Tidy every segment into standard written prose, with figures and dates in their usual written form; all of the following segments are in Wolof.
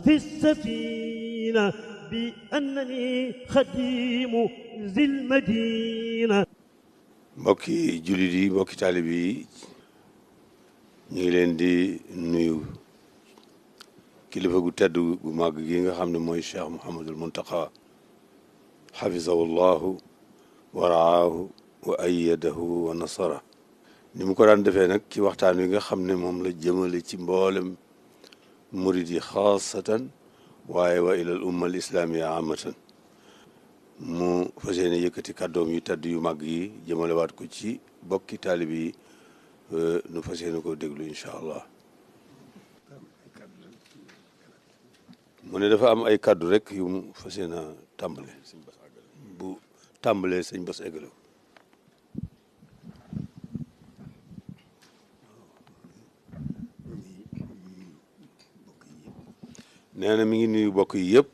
في السفينة بأنني خديم ذي المدينة. mbokki jullit yi mbokki taalib yi ñu ngi leen di nuyu kilifa gu tedd gu màgg gi nga xam ne mooy Cheikh Mouhamadul Muntaqa xafizahu llahu wa raahu wa ayyadahu wa nasara ni mu ko daan defee nag ci waxtaan wi nga xam ne moom la jëmale ci mboolem murid yi xaasatan waaye wa ilal umma al islaamiya amatan mu fas yéene yëkkati kàddoom yu tedd yu mag yi jëmale waat ko ci bokki taalib yi nu fas yéene koo déglu incha allah mu ne dafa am ay kàddu rek yu mu fas yéene tàmbale bu tàmbalee sëñ Bass eggale nee na mi ngi nuyu bokk yi yëpp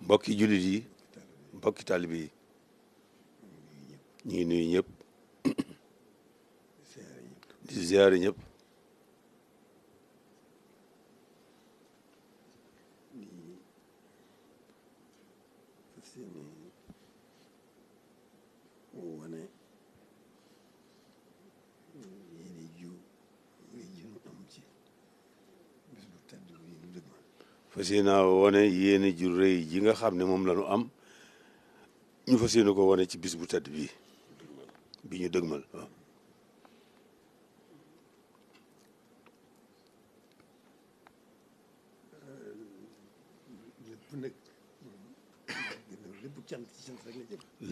mbokki jullit yi mbokki taalib yi ñu ngi nuyu ñëpp di ziyaare ñëpp fas yéene wane yéene ju rëy ji nga xam ne moom la ñu am ñu fas yéene ko wane ci bis bu tedd bi ñu dëgmal waaw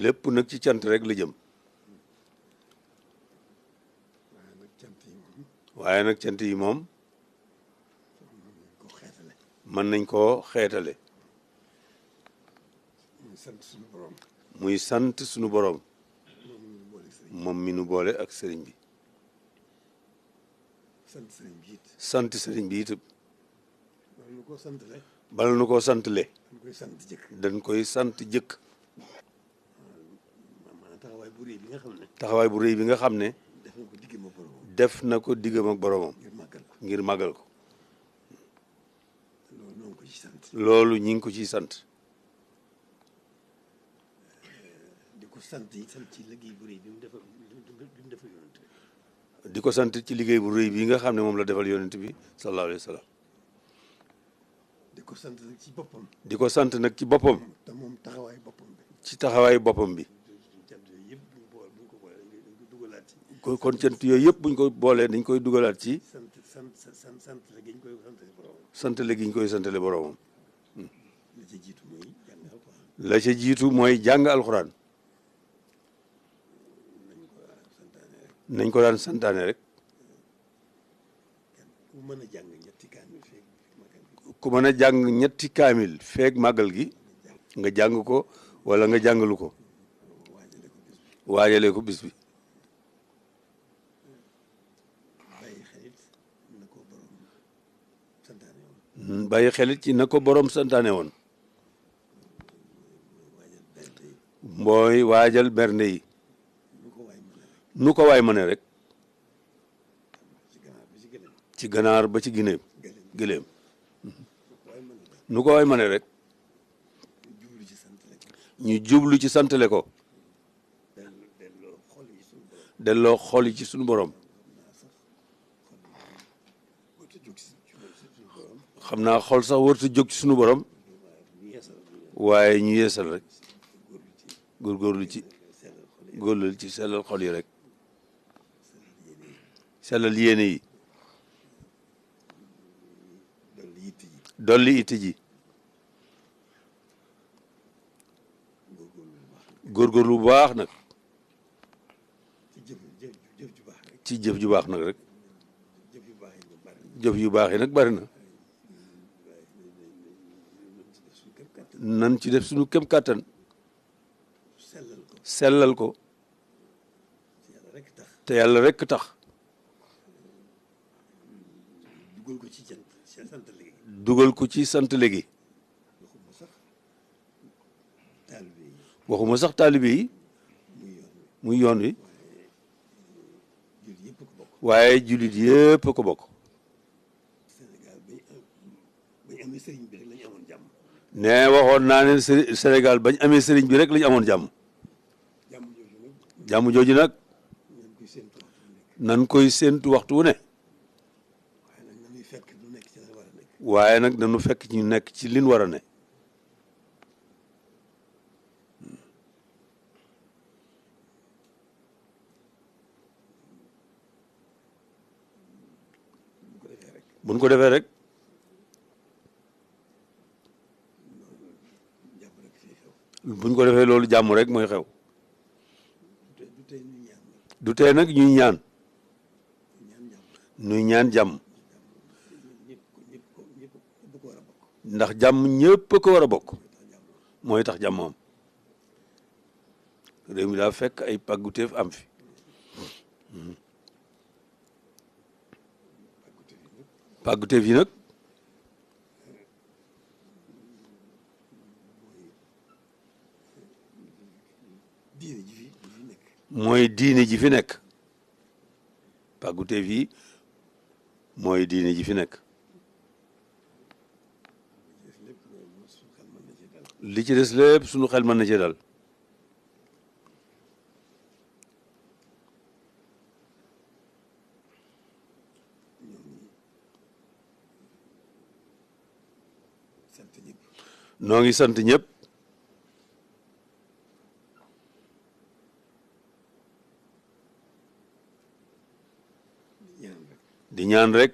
lépp nag ci cant rek la jëm waaye nag cant yi moom mën nañ koo xeetale muy sant sunu borom moom mi nu boole ak sëriñ bi sant sëriñ bi itam bala nu koo santle dañ koy sant jëkk taxawaay bu rëy bi nga xam ne def na ko diggam ak boromam ngir màggal ko loolu ñi ngi ko ciy sant di ko sant ci liggéey bu rëy bi mu defal yonent bi di ko sant ci liggéey bu rëy bi nga xam ne moom la defal yonent bi sallallahu alayhi wa sallam di ko sant nag ci boppam di ko sant nag ci boppam te moom taxawaay boppam bi ci taxawaayu boppam bi kon cant yooyu yëpp buñ ko boolee dañ koy dugalaat ci sant la gi ñu koy santale boromam la ca jiitu mooy jàng alxuraan nañ ko daan santaane rek ku mën a jàng ñetti kaamil feeg màggal gi nga jàng ko wala nga jàngalu ko waajale ko bis bi bàyyi xelit ci na ko borom santaane woon mooy waajal bernde yi nu ko waay mëne rek ci ganaar ba ci gileem nu ko waay mëne rek ñu jublu ci santale ko delloo xol yi ci sunu borom xam naa xol sax warta jóg ci sunu borom waaye ñu yeesal rek góorgóorlu ci sellal xol yi rek sellal yéene yi dolli itti ji góorgóorlu bu baax nag ci jëf ju baax nag rek jëf yu baax yi nag bari na nan ci def suñu kem kàttan sellal ko te yàlla rekk tax dugal ko ci sant léegi waxuma sax taalibe yi muy yoon wi waaye jullit yëpp ko bokk. Sénégal bañ amee sëriñ bi rek la ñu amoon jàmm. ne waxoon naa ne Sénégal bañ amee sëriñ bi rek la ñu amoon jàmm. jàmm jooju nag. jàmm jooju nag nañ koy séntu waxtu bu nekk. nan koy séentu waxtu wu ne. waaye nag nañuy fekk du nekk ci la war a nekk. waaye nag nañu fekk ñu nekk ci liñ war a ne. bu ko defee rek. buñ ko defee rek jàmm rek fii xew. buñ ko defee loolu jàmm rek mooy xew. du tey ñu ñaan nag. du tee nag ñuy ñaan ñaan jàmm. ñuy ñaan jàmm ñëpp ko war a bokk. ndax jàmm ñëpp ko war a bokk mooy tax jàmm am. réew mi daa fekk ay pàgguteef am fi. pàgguteef yi nag diine ji fi nekk. mooy diine ji fi nekk. pàgguteef yi mooy diine ji fi nekk. li ci des lépp sunu xel mën na cee dal. sant ñëpp. noo ngi sant ñëpp. ñaan rek. di ñaan rek.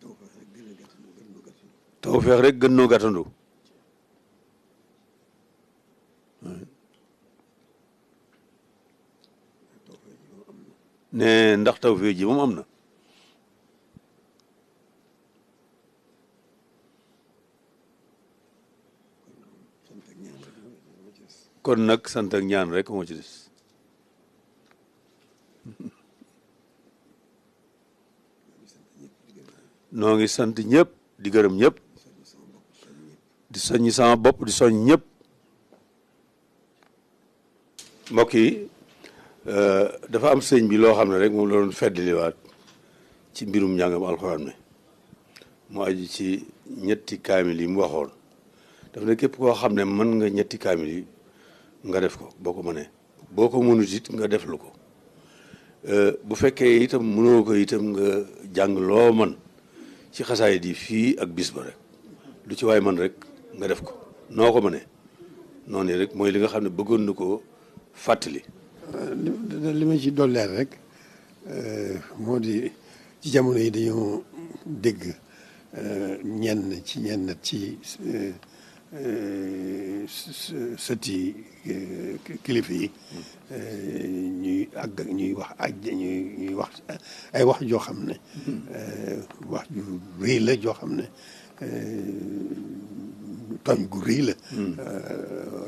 tawfeex rek gën a gàttandu tawfeex rek gën noo gàttandu. tawfeex ji moom am na. ne ndax tawfeex ji moom am na. sant ak ñaan rek moo ci des. kon nag sant ak ñaan rek moo ci des. maa ngi sant ñëpp di gërëm. noo ngi sant ñëpp di gërëm ñëpp. soññ sama bopp soññ ñëpp. di soññi sama bopp di soññ ñëpp. mbokk yi dafa am sëñ bi loo xam ne rek moom la doon feddaliwaat ci mbirum njàngam alxuraan mi mu aju ci ñetti kaamil yi mu waxoon daf ne képp koo xam ne mën nga ñetti kaamil yi nga def ko boo ko mënee boo ko mënut it nga def lu ko bu fekkee itam mënoo ko itam nga jàng loo man ci xasaayid yi fii ak bis ba rek lu ci waay man rek nga def ko noo ko mënee noonu rek mooy li nga xam ne bëggoon na ko fàttali. li ma ci dolleer rek moo di ci jamono yi dañoo dégg ñenn ci sëti kilifa yi ñuy wax ay wax joo xam ne wax ju rëy la joo xam ne tooñ gu rëy la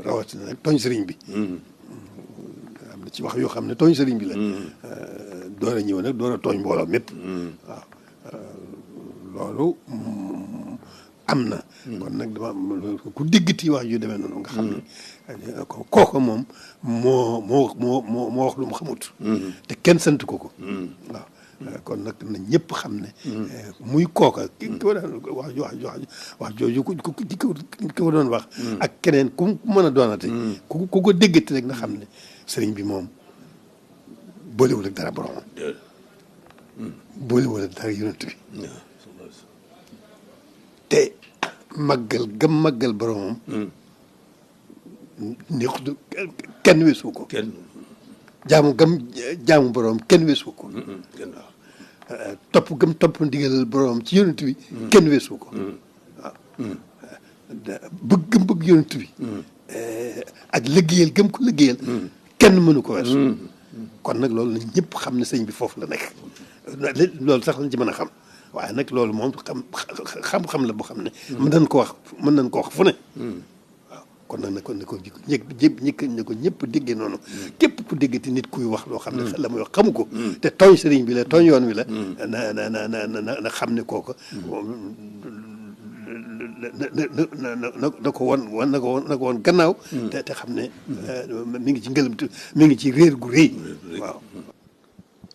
rawatina nag tooñ sëriñ bi am na ci wax yoo xam ne tooñ sëriñ bi la door a ñëw nag door a tooñ mbooloo mépp waaw loolu am na kon nag dama ku déggati wax yu demee noonu nga xam ne kooku moom moo wax lu mu xamut te kenn sant ko waaw kon nag na ñëpp xam ne muy kooka ki ko daan wax jooju ki ko doon wax ak keneen ku mën a doonate ku ko déggati rek na xam ne sëriñ bi moom boolewul ak dara boromam boolewul ak dara yonent bi te màggal gëm màggal boromam neexut kenn weesu ko jaamu boromam kenn weesu ko topp ndigalal boromam ci yonent bi kenn weesu ko waaw bëgg yonent bi ak liggéeyal gëm ko liggéeyal kenn mënu ko weesu kon nag loolu na ñëpp xam ne sëñ bi foofu la nekk loolu sax lañ ci mën a xam waaye nag loolu moom xam-xam la boo xam ne mën nañ ko wax fu ne waaw kon nag ne ko ñëpp déggee noonu képp ku déggati nit kuy wax loo xam ne la muy wax xamu ko te tooñ sëriñ bi la tooñ yoon wi la na xam ne kooku na ko woon gannaaw. te xam ne mi ngi ci ngëlëm mi ngi ci réer gu rëy. waaw.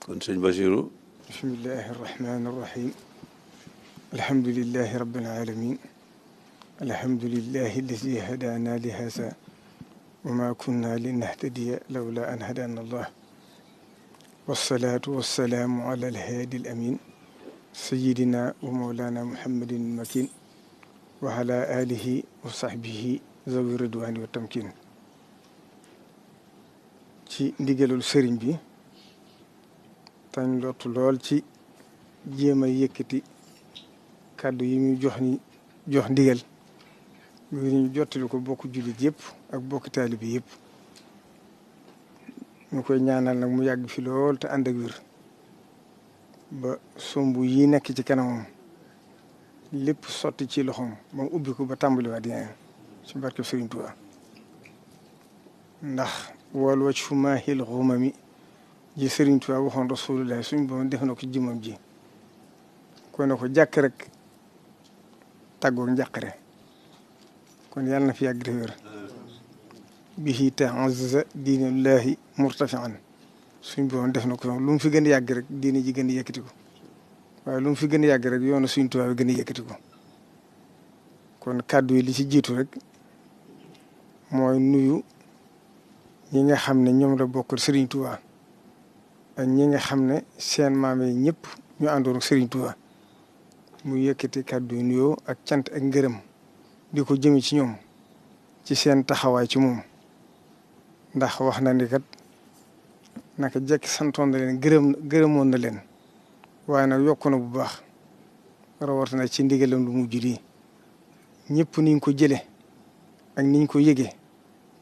kon sëñ Bachirou. bismillahi irrahmani irrahim alhamdulilahi rabbil alamin alhamdulilahi alladi hadana li hada wa ma kunna linahtadiya lawla an hadana allah wassalatu wassalaamu ala alhaadi alamin sayidina wa mawlana muhammadin makin wa ala alihi wa sahbihi zawi ridwani wa tamkin ci ndigalul sëriñ bi tañ lottu lool ci jéem a yëkkati kàddu yi muy jox ndigal ngir ñu jottali ko bokk jullit yëpp ak bokk taalibe yëpp ñu koy ñaanal nag mu yàgg fi lool te ànd ak wér ba somb yi nekk ci kanamam lépp sotti ci loxoom ba mu ubbi ko ba tàmbaliwaat yeneen ci barke Sëriñ Tuubaa ndax wal wajhu maahil ghumami ji Sëriñ Tuubaa waxoon Rasulullah suñ borom def na ko jëmmam ji kon ne ko jàkk rek tàggoog njàqare kon yàlla na fi yàgg te wér bihi ta'azza diinullahi murtafi'an suñ borom def na ko lu mu fi gën a yàgg rek diine ji gën a yëkkati ko waaye lu mu fi gën a yàgg rek yoonu Sëriñ Tuubaa bi gën a yëkkati ko kon kàddu yi li ci jiitu rek mooy nuyu ñi nga xam ne ñoom la bokkal Sëriñ Tuubaa ak ñi nga xam ne seen maam yi ñëpp ñu àndoon ak Sëriñ Tuubaa mu yëkkati kàddu yu nuyoo ak cant ak ngërëm di ko jëme ci ñoom ci seen taxawaay ci moom ndax wax na ni kat naka jekk santoon na leen gërëmoon na leen waaye nag yokku na bu baax rawatina ci ndigalam lu mujj lii ñëpp niñ ko jële ak niñ ko yëgee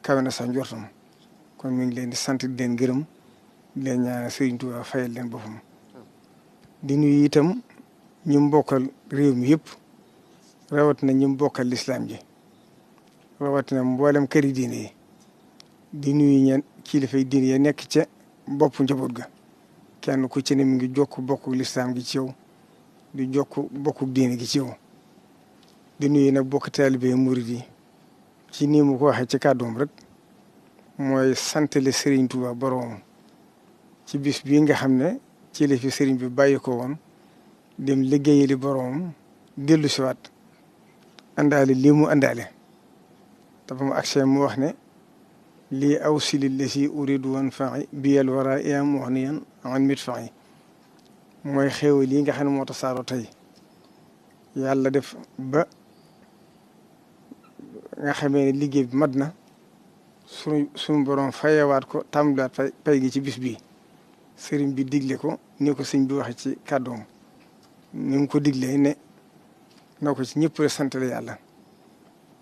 kawe na sax njortam kon mi ngi leen di sant di leen gërëm di leen ñaanal Sëriñ Tuubaa fayal leen boppam di nuyu itam ñu mbokkal réew mi yëpp rawatina ñu mbokkal lislaam ji rawatina mboolem këri diine yi di nuyu ñeen kilifay diine yi nekk ca bopp njaboot ga kenn ku ci ne mi ngi jokk bokku lislaam gi ci yow di jokk bokku diine gi ci yow di nuyu nag bokk taalibe murid yi ci nii mu ko waxee ci kàddoom rek mooy santale Sëriñ Tuubaa boroom ci bis bii nga xam ne ci la fi sëriñ bi bàyyi ko woon dem liggéeyali boroom dellu siwaat àndaale lii mu àndaale te ba mu agsee mu wax ne lii aw sili la si uridu woon faxi biyal wara iam wax ni yan an mit faxi mooy xéewal yi nga xam ne moo tasaaroo tey yàlla def ba nga xamee ne liggéey bi mat na suñu boroom fayewaat ko tàmbaliwaat pay gi ci bis bii sëriñ bi digle ko ni ko sëñ bi waxe ci kàddoom ni mu ko diglee ne na ko ci ñëpp rek sant la yàlla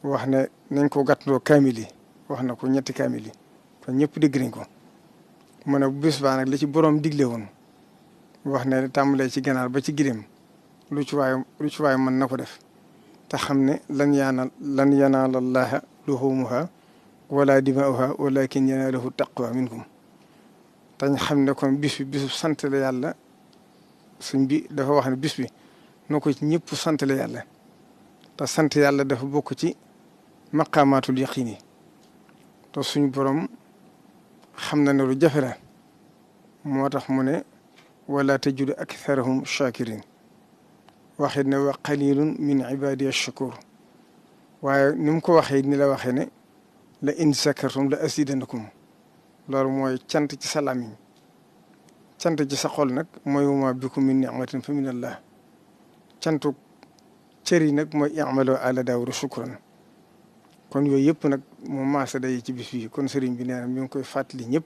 wax ne nañ ko gàttandoo kaamil yi wax na ko ñetti kaamil yi kon ñëpp dégg nañ ko mu ne bu bis baa nag li ci boroom digle woon wax ne tàmbalee ci ganaar ba ci gileem lu ci waay mën na ko def te xam ne lan yanaala llaaha luhuumuhaa wala dimaa'uhaa walaakin yanaaluhu taqwa minkum tañ xam ne kon bis bi bisu sant la yàlla suñ bi dafa wax ne bis bi noo ko ci ñëpp sant la yàlla te sant yàlla dafa bokk ci maqaamaatul yaqiin yi te suñu borom xam na ne lu jafe la moo tax mu ne wala tajidu aktharahum shakirin waxit ne wa qalilun min ibadiya shakur waaye ni mu ko waxee ni la waxee ne la in sakartum la asidanakum loolu mooy cant ci sa làmmiñ cant ci sa xol nag mooy wama bikum min ni'matin fa min allah cantu cër yi nag mooy i'malu ala daawuda shukran kon yooyu yëpp nag mu maasa day ci bis bi kon sëriñ bi nee na mi ngi koy fàttali ñëpp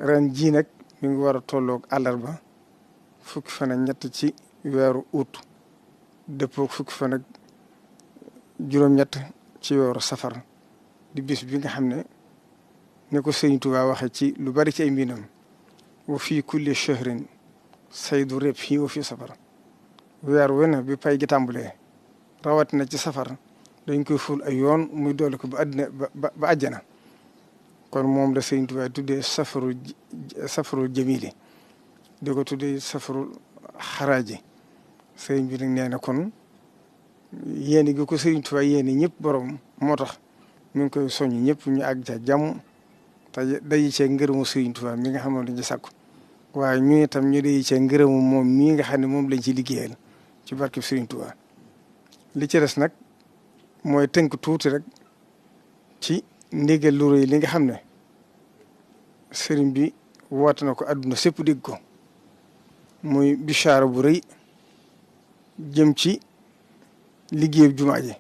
ren jii nag mi ngi war a tolloog àllarba fukki fan ak ñett ci weeru août dëppoo fukki fan ak juróom-ñett ci weeru safar di bis bi nga xam ne ne ko sëriñ Tuubaa waxe ci lu bari ci ay mbindam wa fii kulli shahrin saydu reb fii wa fii safar weer wu ne bi pay gi tàmbalee rawatina ci safar dañ koy ful ay yoon muy doole ko ba àddina ba àjjana kon moom la Sëriñ Tuubaa tuddee safarul jamili di ko tuddee safarul xaraaji sëriñ bi nag nee na kon yéene gi ko Serigne Touba yéene ñëpp borom moo tax mi ngi koy soññ ñëpp ñu àgg ca jàmm te dayi cee ngërëmu Serigne Touba mi nga xam ne dañu sàkku waaye ñu itam ñu dayi cee ngërëmu moom mii nga xam ne moom lañ ci liggéeyal ci barkeb Serigne Touba. li ci des nag mooy tënk tuuti rek ci ndigal lu rëy li nga xam ne Serigne bi woote na ko adduna sépp dégg ko muy bichaara bu rëy jëm ci liggéeyu jumaa ji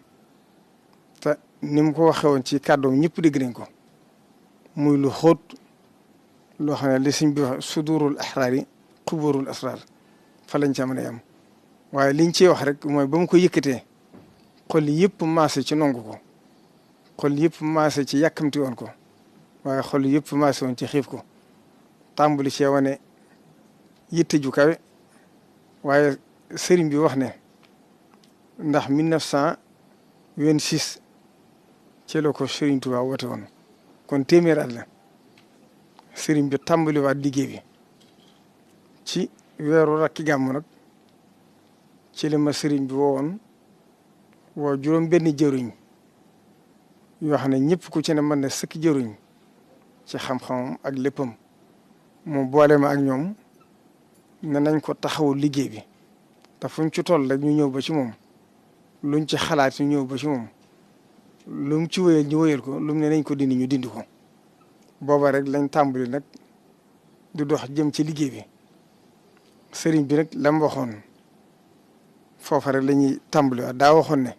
te ni mu ko waxee woon ci kàddoom ñëpp dégg nañ ko muy lu xóot loo xam ne li Sëriñ bi wax sudurul ahraari xuburul asrar fa lañ ca mën a yam waaye liñ ciy wax rek mooy ba mu ko yëkkatee xol yëpp maase ci nongu ko xol yëpp maase ci yàkkamti woon ko waaye xol yëpp maase woon ci xiif ko tàmbali cee wane yitte ju kawe waaye sëriñ bi wax ne ndax 1926 ci la ko Sëriñ Tuubaa woote woon kon téeméer at la sëriñ bi tàmbaliwaat liggéey bi ci weeru rakki gàmmu nag ci la ma sëriñ bi woowoon woo juróom benn jëruñ yoo xam ne ñëpp ku ci ne mën na sëkk jëruñ ci xam-xamam ak léppam moom boole ma ak ñoom ne nañ ko taxawu liggéey bi te fuñ ci toll rek ñu ñëw ba ci moom luñ ci xalaat ñu ñëw ba ci moom lu mu ci wéyal ñu wéyal ko lu mu ne nañ ko dindi ñu dindi ko booba rek lañ tàmbali nag di dox jëm ci liggéey bi sëriñ bi nag la mu waxoon foofa rek la ñuy tàmbali waat daa waxoon ne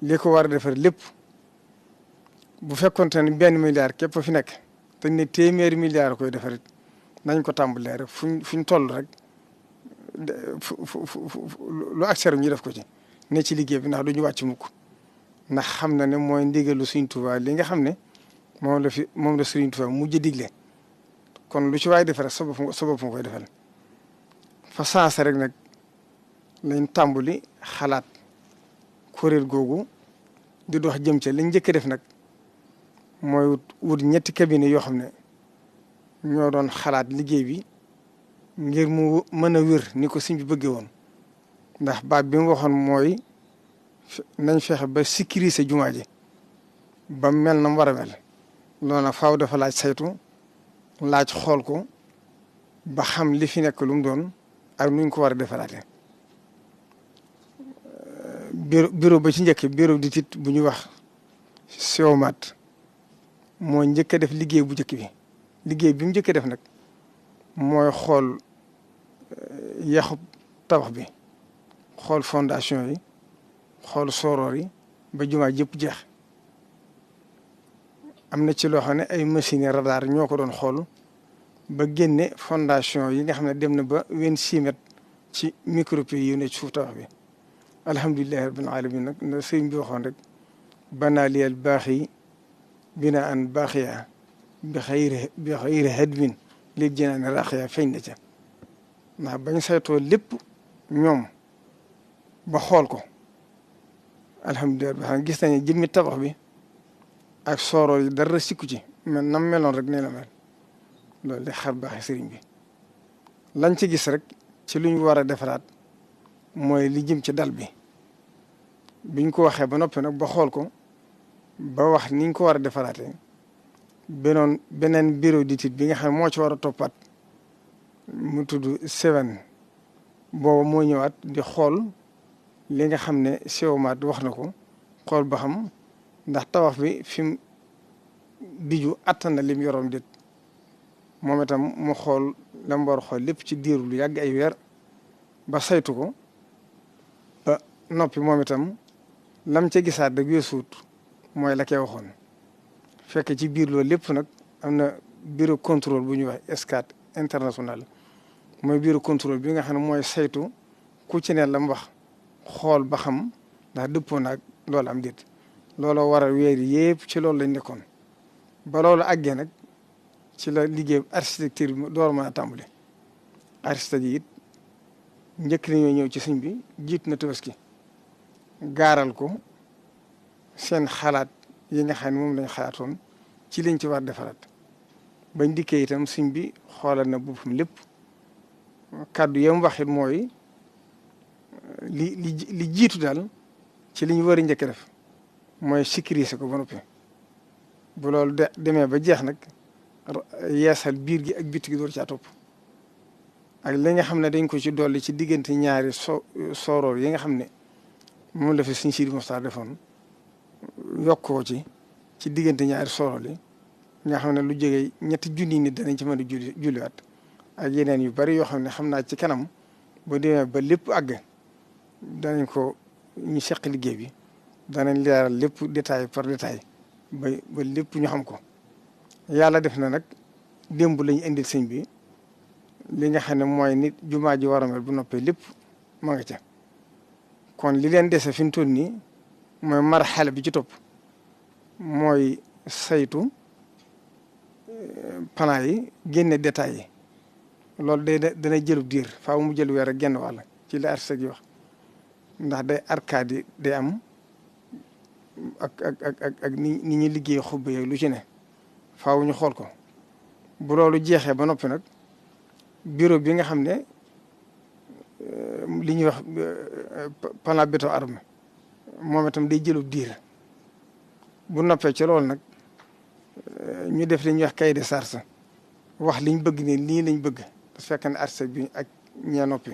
li ko war a defar lépp bu fekkonte ne benn milliard képp fi nekk te ne téeméeri milliard koy defarit nañ ko tàmbalee rek fuñ toll rek lu accès ñu def ko ci ne ci liggéey bi ndax duñu wàcc mukk ndax xam na ne mooy ndigalu Sëriñ Tuubaa li nga xam ne moom la Sëriñ Tuubaa mujj digle kon lu ci waay defee rek sa bopp nga koy defal fa saasa rek nag lañ tàmbali xalaat kuréel googu di dox jëm ca liñ njëkk def nag mooy wut ñetti cabinet yoo xam ne ñoo doon xalaat liggéey bi ngir mu mën a wér ni ko sëñ bi bëggee woon ndax baat bi mu waxoon mooy nañ fexe ba sécuriser jumaa ji ba mel na mu war a mel loolu faaw dafa laaj saytu laaj xool ko ba xam li fi nekk lu mu doon ak nuñ ko war a defaraate bureau ba ci njëkk bureau d'étude bu ñuy wax SEOMAT moo njëkk a def liggéey bu njëkk bi liggéey bi mu njëkk a def nag mooy xool yaxub tabax bi xool fondation yi xool soroor yi ba jumaa jëpp jeex am na ci loo xam ne ay machines radar ñoo ko doon xool ba génne fondation yi nga xam ne dem na ba 26 mètres ci micropieux yu ne ci suuf tabax bi alhamdulilahi rabbil alamin nag na sëriñ bi waxoon rek banaa liyal baax yi bina an baaxiya bi xayri hadmin li jënaan raqiya feeñ na ca ndax bañ saytoo lépp ñoom ba xool ko alhamdulilah bi xam gis nañu jëmmi tabax bi ak sooroor yi dara sikku ci mais nam meloon rek nee la mel loolu de xar baaxee sëriñ bi lañ ci gis rek ci lu ñu war a defaraat mooy li jëm ci dal bi biñ ko waxee ba noppi nag ba xool ko ba wax niñ ko war a defaraatee beneen bureau d'étude bi nga xam ne moo ci war a toppaat mu tudd Seven booba moo ñëwaat di xool li nga xam ne SEOMAT wax na ko xool ba xam ndax tabax bi fi mu biju attan na lim yoroon déet moom itam mu xool la mu war a xool lépp ci diiru lu yàgg ay weer ba saytu ko ba noppi moom itam lam ca gisaat da weesuut mooy la koy waxoon fekk ci biir loolu lépp nag am na bureau contrôle bu ñuy wax SCAT international mooy bureau contrôle bi nga xam ne mooy saytu ku ci ne la mu wax xool ba xam ndax dëppoo naag loolu am déet looloo waral weer yëpp ci loolu lañ nekkoon ba loolu àggee nag ci la liggéey architecture bi door mën a tàmbali architecte yi it njëkk nañoo ñëw ci sëñ bi jiit na Tabaski gaaral ko seen xalaat yi nga xam ne moom lañ xalaatoon ci liñ ci war defaraat bañ dikkee itam sëñ bi xoolal na boppam lépp kàddu yam waxit mooy li jiitu daal ci li ñu war a njëkk def mooy sécuriser ko ba noppi bu loolu demee ba jeex nag yeesal biir gi ak biti gi door caa topp ak li nga xam ne dañ ko ci dolli ci diggante ñaari sooroor yi nga xam ne moom la fi Sëriñ Sidi Moxtaar defoon yokk ko ci diggante ñaari sooroor yi nga xam ne lu jógee ñetti junni nit danañ ci mën a julliwaat ak yeneen yu bari yoo xam ne xam naa ci kanam boo demee ba lépp àgg danañ ko ñu seq liggéey bi danañ leeral lépp détail par détail ba lépp ñu xam ko yàlla def na nag démb lañu indil sëñ bi li nga xam ne mooy nit jumaa ji war a mel bu noppee lépp ma nga ca kon li leen dese fi mu toll nii mooy marxala bi ci topp mooy saytu plan yi génne détails yi loolu dana jëlub diir faaw mu jël weer ak genn wàll ci la architecte yi wax ndax day arcade yi day am ak ni ñuy liggéey xubbe yooyu lu ci ne faaw ñu xool ko bu loolu jeexee ba noppi nag bureau bi nga xam ne li ñuy wax plan béton armé moom itam day jëlub diir bu noppee ci loolu nag ñu def li ñuy wax cahier de charge wax liñ bëgg ne lii lañ bëgg su fekkee ne architecte bi ak ñee noppi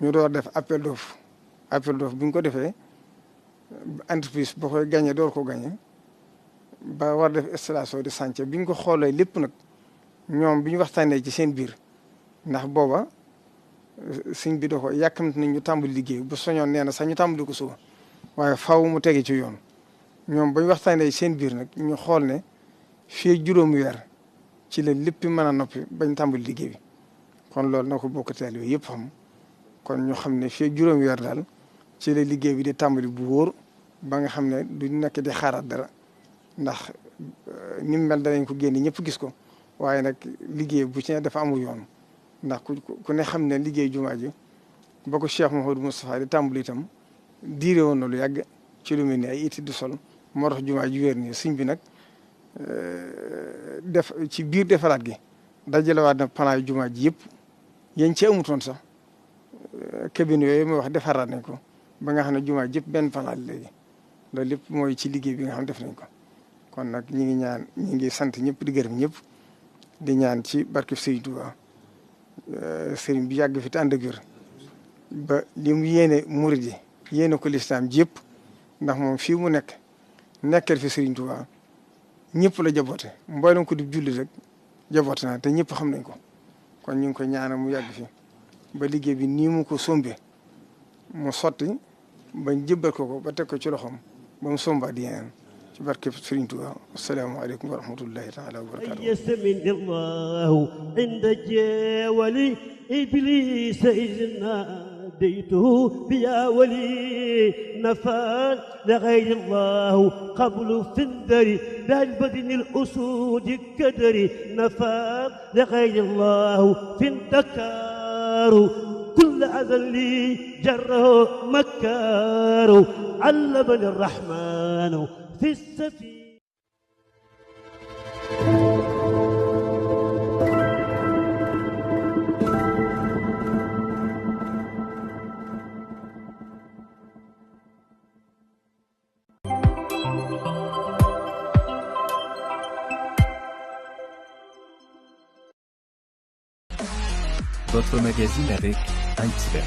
ñu door def appel d'offre bi ñu ko defee entreprise ba koy gagné door ko gagné ba war def installation de chantier bi ñu ko xoolee lépp nag ñoom bi ñu waxtaanee ci seen biir ndax booba sëñ bi da ko yàkkamti nañ ñu tàmbali liggéey bu soñoon nee na sax ñu tàmbali ko suba waaye faaw mu tege ci yoon ñoom ba ñu waxtaanee seen biir nag ñu xool ne fii juróomi weer ci la lépp mën a noppi bañ tàmbali liggéey bi kon loolu na ko bokk teel yooyu yëpp xam kon ñu xam ne fii juróomi weer daal ci la liggéey bi di tàmbali bu wóor ba nga xam ne du nekk di xaaraat dara ndax ni mu mel danañ ko génne ñëpp gis ko waaye nag liggéey bu ci ne dafa amul yoon ndax ku ne xam ne liggéey jumaa ji ba ko Cheikh Mouhamadou Moustapha di tàmbali itam diire woon na lu yàgg ci lu mel ni ay itti du sol moo tax jumaa ji wéer nii sëñ bi nag def ci biir defaraat gi dajalewaat na plan jumaa ji yëpp yéen ci amutoon sax cabine yooyu muy wax defaraat nañ ko ba nga xam ne jumaa ji yëpp benn plan léegi loolu lépp mooy ci liggéey bi nga xam def nañ ko kon nag ñi ngi sant ñëpp di gërëm ñëpp di ñaan ci barke Sëriñ Tuubaa sëriñ bi yàgg fi te ànd ak wér ba li mu yéene murid yi yéene ko lislaam ji yëpp ndax moom fii mu nekkal fi Sëriñ Tuubaa ñëpp la jaboote mboolem ko di julli rek jaboote na te ñëpp xam nañ ko kon ñu ngi koy ñaanal mu yàgg fi ba liggéey bi nii mu ko sombee mu sotti bañ jëbbal ko ba teg ko ci loxoom ba mu sombaat di yeneen ci barke Sëriñ Tuubaa asalaamaaleykum wa rahmatullahi taala wa barakatuh يسمن الله عند جاولي إبليس إذ ناديته بيا ولي نفى لغير الله قبل فندري بهل بدن الأسود كدري نفى لغير الله فندكار كل أذى لي جره مكار علمني الرحمن في السفينة Votre magazine avec un expert.